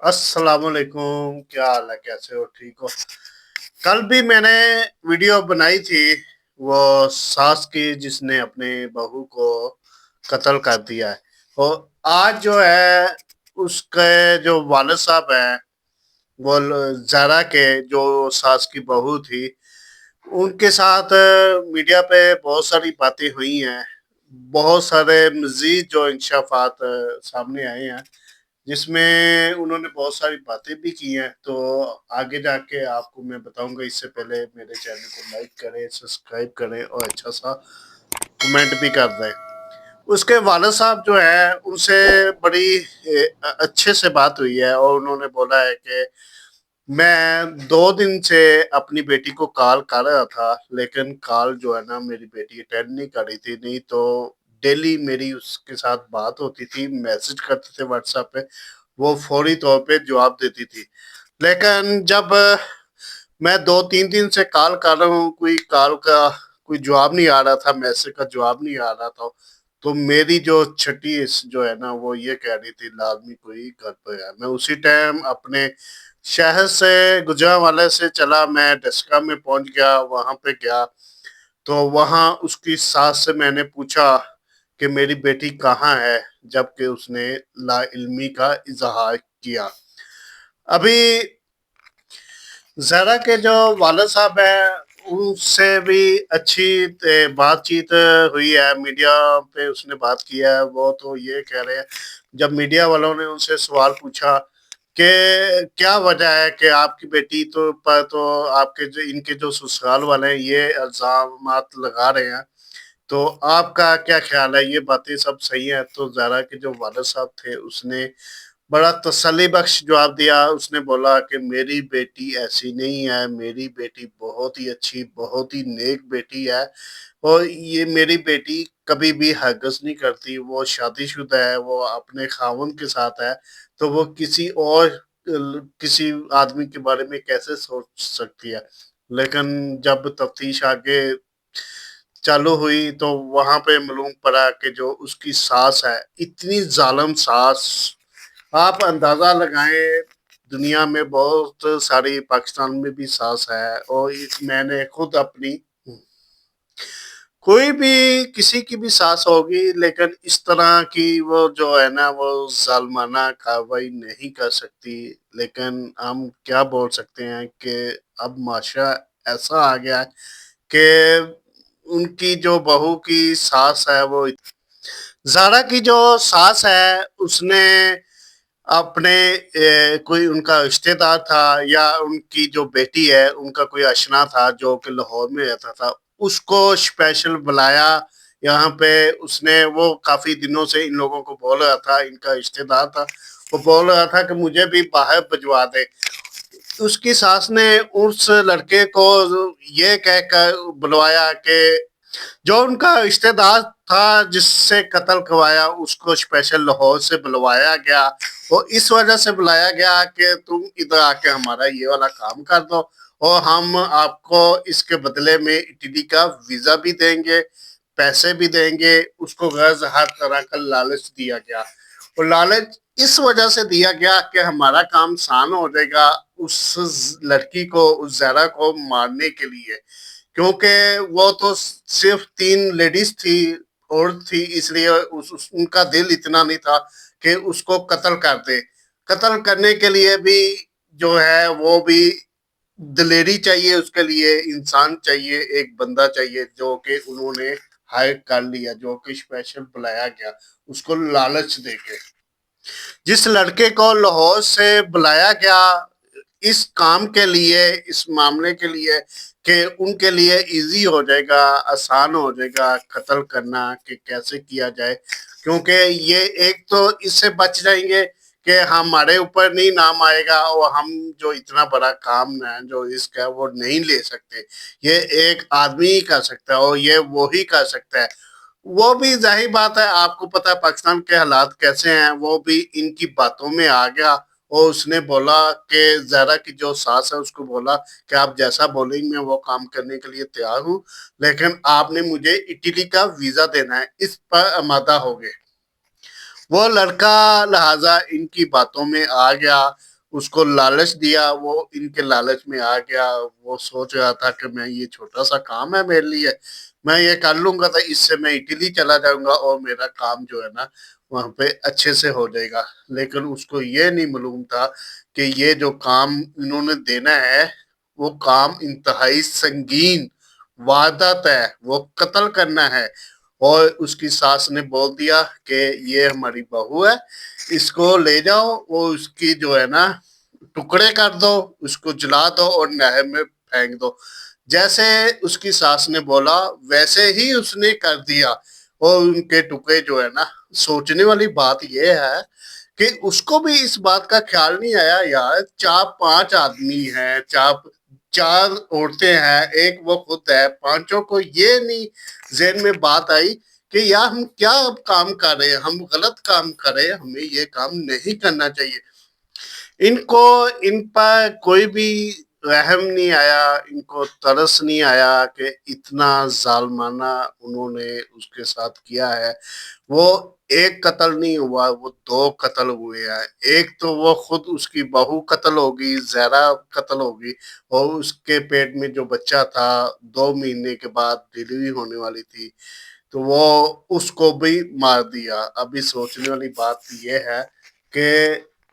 अस्सलाम वालेकुम। क्या हाल है, कैसे हो, ठीक हो? कल भी मैंने वीडियो बनाई थी, वो सास की जिसने अपने बहू को कत्ल कर दिया है। और आज जो है उसके जो वालिद साहब हैं, वो ज़ारा के जो सास की बहू थी, उनके साथ मीडिया पे बहुत सारी बातें हुई हैं। बहुत सारे मजीद जो इंकशाफात सामने आए हैं, जिसमें उन्होंने बहुत सारी बातें भी की हैं। तो आगे जाके आपको मैं बताऊंगा। इससे पहले मेरे चैनल को लाइक करें, सब्सक्राइब करें और अच्छा सा कमेंट भी कर दें। उसके वालिद साहब जो है उनसे बड़ी अच्छे से बात हुई है, और उन्होंने बोला है कि मैं 2 दिन से अपनी बेटी को कॉल कर रहा था, लेकिन कॉल जो है ना मेरी बेटी अटेंड नहीं कर रही थी। नहीं तो डेली मेरी उसके साथ बात होती थी, मैसेज करते थे व्हाट्सएप पे, वो फौरी तौर पे जवाब देती थी। लेकिन जब मैं 2-3 दिन से कॉल कर रहा हूँ, कोई कॉल का कोई जवाब नहीं आ रहा था, मैसेज का जवाब नहीं आ रहा था, तो मेरी जो छठी जो है ना वो ये कह रही थी लाजमी कोई घर पे है। मैं उसी टाइम अपने शहर से गुजरांवाले से चला, मैं डस्का में पहुंच गया, वहां पे गया। तो वहां उसकी सास से मैंने पूछा कि मेरी बेटी कहाँ है, जबकि उसने ला इल्मी का इजहार किया। अभी जरा के जो वालिद साहब हैं उनसे भी अच्छी बातचीत हुई है, मीडिया पे उसने बात किया है। वो तो ये कह रहे हैं, जब मीडिया वालों ने उनसे सवाल पूछा कि क्या वजह है कि आपकी बेटी तो आपके जो इनके जो ससुराल वाले हैं ये इल्जामात लगा रहे हैं, तो आपका क्या ख्याल है, ये बातें सब सही है? तो ज़ारा के जो वालिद साहब थे उसने बड़ा तसल्ली बख्श जवाब दिया। उसने बोला कि मेरी बेटी ऐसी नहीं है, मेरी बेटी बहुत ही अच्छी, बहुत ही नेक बेटी है, और ये मेरी बेटी कभी भी हरगज नहीं करती। वो शादीशुदा है, वो अपने खावंद के साथ है, तो वो किसी आदमी के बारे में कैसे सोच सकती है? लेकिन जब तफ्तीश आगे चालू हुई तो वहां पे मालूम पड़ा कि जो उसकी सास है, इतनी जालिम सास, आप अंदाजा लगाएं। दुनिया में बहुत सारी, पाकिस्तान में भी सास है, और मैंने खुद अपनी, कोई भी किसी की भी सास होगी, लेकिन इस तरह की वो जो है ना वो जालमाना कार्रवाई नहीं कर सकती। लेकिन हम क्या बोल सकते हैं कि अब माशरा ऐसा आ गया है कि उनकी जो बहू की सास है वो, जारा की जो सास है उसने अपने कोई उनका रिश्तेदार था, या उनकी जो बेटी है उनका कोई अशना था जो कि लाहौर में रहता था, उसको स्पेशल बुलाया यहाँ पे। उसने वो काफी दिनों से इन लोगों को बोल रहा था, इनका रिश्तेदार था, वो बोल रहा था कि मुझे भी बाहर भिजवा दे। उसकी सास ने उस लड़के को ये कहकर बुलवाया कि जो उनका रिश्तेदार था जिससे कत्ल करवाया, उसको स्पेशल लाहौर से बुलवाया गया। और इस वजह से बुलाया गया कि तुम इधर आके हमारा ये वाला काम कर दो, और हम आपको इसके बदले में इटली का वीजा भी देंगे, पैसे भी देंगे। उसको गर्ज हर तरह का लालच दिया गया, और लालच इस वजह से दिया गया कि हमारा काम आसान हो जाएगा उस लड़की को, उस जहरा को मारने के लिए। क्योंकि वो तो सिर्फ 3 लेडीज थी, और थी, इसलिए उनका दिल इतना नहीं था कि उसको कत्ल कर दे। कत्ल करने के लिए भी जो है वो भी दिलेरी चाहिए, उसके लिए इंसान चाहिए, एक बंदा चाहिए, जो कि उन्होंने हायर कर लिया, जो कि स्पेशल बुलाया गया उसको लालच देके। जिस लड़के को लाहौर से बुलाया गया इस काम के लिए, इस मामले के लिए, कि उनके लिए इजी हो जाएगा, आसान हो जाएगा कत्ल करना कि कैसे किया जाए। क्योंकि ये एक तो इससे बच जाएंगे कि हमारे ऊपर नहीं नाम आएगा, और हम जो इतना बड़ा काम है, जो रिस्क है, वो नहीं ले सकते। ये एक आदमी ही कर सकता है, और ये वो ही कर सकता है। वो भी जाहिर बात है, आपको पता है पाकिस्तान के हालात कैसे हैं, वो भी इनकी बातों में आ गया। और उसने बोला कि जहरा की जो सास है उसको बोला कि आप जैसा बोलेंगे मैं वो काम करने के लिए तैयार हूँ, लेकिन आपने मुझे इटली का वीजा देना है, इस पर आमादा हो गए। वो लड़का लिहाजा इनकी बातों में आ गया, اس کو لالچ دیا، وہ ان کے لالچ میں آ گیا، وہ سوچ رہا تھا کہ میں یہ چھوٹا سا کام ہے میرے لیے، میں یہ کر لوں گا تو اس سے میں اٹلی چلا جاؤں گا اور میرا کام جو ہے نا وہاں پہ اچھے سے ہو جائے گا۔ لیکن اس کو یہ نہیں معلوم تھا کہ یہ جو کام انہوں نے دینا ہے وہ کام انتہائی سنگین واردات ہے، وہ قتل کرنا ہے۔ اور اس کی ساس نے بول دیا کہ یہ ہماری بہو ہے، اس کو لے جاؤ اور اس کی جو ہے نا ٹکڑے کر دو، اس کو جلا دو اور نہر میں پھینک دو۔ جیسے اس کی ساس نے بولا ویسے ہی اس نے کر دیا، اور ان کے ٹکڑے جو ہے نا، سوچنے والی بات یہ ہے کہ اس کو بھی اس بات کا خیال نہیں آیا یار، 4-5 آدمی ہیں، چار عورتیں ہیں، ایک وہ خود ہے، پانچوں کو یہ نہیں ذہن میں بات آئی کہ یار ہم کیا کام کر رہے ہیں، ہم غلط کام کر رہے ہیں، ہمیں یہ کام نہیں کرنا چاہیے۔ ان پر کوئی بھی رحم نہیں آیا، ان کو ترس نہیں آیا کہ اتنا ظالمانہ انہوں نے اس کے ساتھ کیا ہے۔ وہ ایک قتل نہیں ہوا، وہ 2 قتل ہوئے ہیں۔ ایک تو وہ خود اس کی بہو قتل ہوگی، زہرا قتل ہوگی، اور اس کے پیٹ میں جو بچہ تھا 2 مہینے کے بعد ڈیلیوری ہونے والی تھی، تو وہ اس کو بھی مار دیا۔ ابھی سوچنے والی بات یہ ہے کہ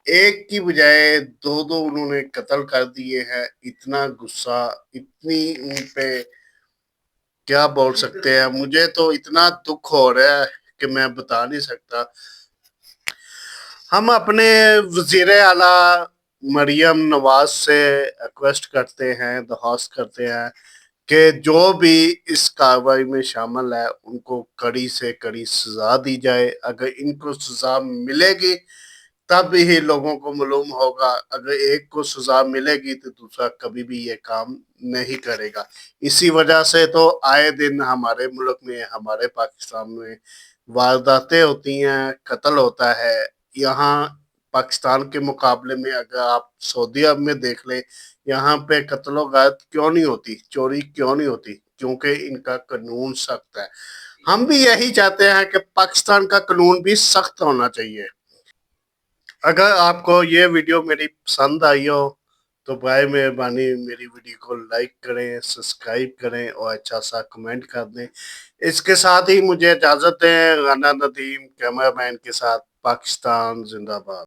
ایک کی بجائے 2 انہوں نے قتل کر دیے ہیں۔ اتنا غصہ، اتنی ان پہ کیا بول سکتے ہیں، مجھے تو اتنا دکھ ہو رہا ہے کہ میں بتا نہیں سکتا۔ ہم اپنے وزیر اعلیٰ مریم نواز سے ریکویسٹ کرتے ہیں، درخواست کرتے ہیں کہ جو بھی اس کارروائی میں شامل ہے ان کو کڑی سے کڑی سزا دی جائے۔ اگر ان کو سزا ملے گی تب ہی لوگوں کو معلوم ہوگا، اگر ایک کو سزا ملے گی تو دوسرا کبھی بھی یہ کام نہیں کرے گا۔ اسی وجہ سے تو آئے دن ہمارے ملک میں، ہمارے پاکستان میں وارداتیں ہوتی ہیں، قتل ہوتا ہے۔ یہاں پاکستان کے مقابلے میں اگر آپ سعودی عرب میں دیکھ لیں، یہاں پہ قتل و غارت کیوں نہیں ہوتی، چوری کیوں نہیں ہوتی؟ کیونکہ ان کا قانون سخت ہے۔ ہم بھی یہی چاہتے ہیں کہ پاکستان کا قانون بھی سخت ہونا چاہیے۔ اگر آپ کو یہ ویڈیو میری پسند آئی ہو تو برائے مہربانی میری ویڈیو کو لائک کریں، سبسکرائب کریں اور اچھا سا کمنٹ کر دیں۔ اس کے ساتھ ہی مجھے اجازت دیں، رانا ندیم کیمرہ مین کے ساتھ۔ پاکستان زندہ باد۔